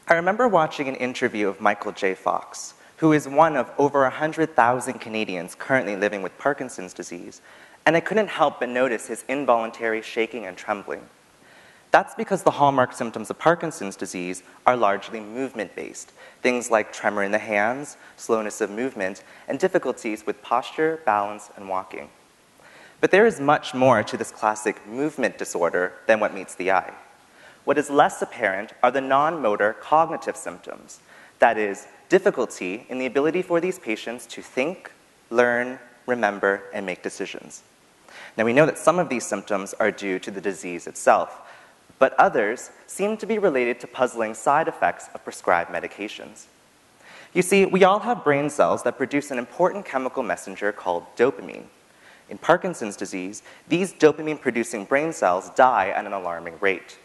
I remember watching an interview of Michael J. Fox, who is one of over 100,000 Canadians currently living with Parkinson's disease, and I couldn't help but notice his involuntary shaking and trembling. That's because the hallmark symptoms of Parkinson's disease are largely movement-based, things like tremor in the hands, slowness of movement, and difficulties with posture, balance, and walking. But there is much more to this classic movement disorder than what meets the eye. What is less apparent are the non-motor cognitive symptoms, that is, difficulty in the ability for these patients to think, learn, remember, and make decisions. Now, we know that some of these symptoms are due to the disease itself, but others seem to be related to puzzling side effects of prescribed medications. You see, we all have brain cells that produce an important chemical messenger called dopamine. In Parkinson's disease, these dopamine-producing brain cells die at an alarming rate.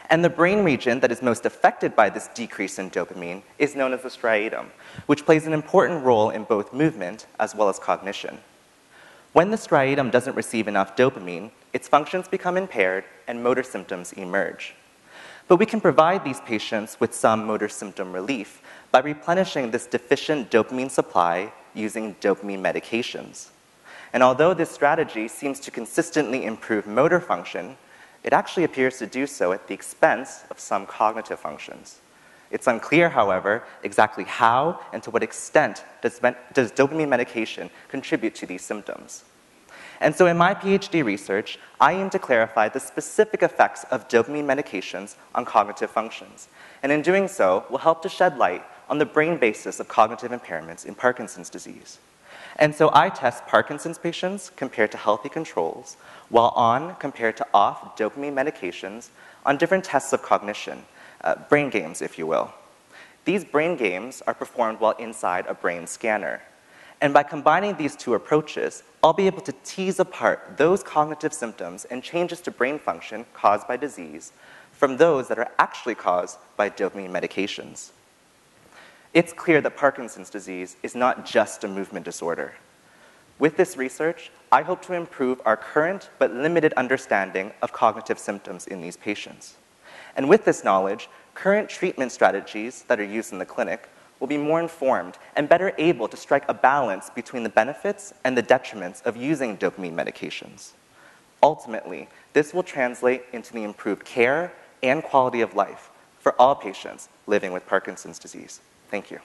And the brain region that is most affected by this decrease in dopamine is known as the striatum, which plays an important role in both movement as well as cognition. When the striatum doesn't receive enough dopamine, its functions become impaired and motor symptoms emerge. But we can provide these patients with some motor symptom relief by replenishing this deficient dopamine supply using dopamine medications. And although this strategy seems to consistently improve motor function, it actually appears to do so at the expense of some cognitive functions. It's unclear, however, exactly how and to what extent does dopamine medication contribute to these symptoms. And so in my PhD research, I aim to clarify the specific effects of dopamine medications on cognitive functions, and in doing so, will help to shed light on the brain basis of cognitive impairments in Parkinson's disease. And so I test Parkinson's patients compared to healthy controls, while on compared to off dopamine medications on different tests of cognition, brain games, if you will. These brain games are performed while inside a brain scanner. And by combining these two approaches, I'll be able to tease apart those cognitive symptoms and changes to brain function caused by disease from those that are actually caused by dopamine medications. It's clear that Parkinson's disease is not just a movement disorder. With this research, I hope to improve our current but limited understanding of cognitive symptoms in these patients. And with this knowledge, current treatment strategies that are used in the clinic will be more informed and better able to strike a balance between the benefits and the detriments of using dopamine medications. Ultimately, this will translate into the improved care and quality of life for all patients living with Parkinson's disease. Thank you.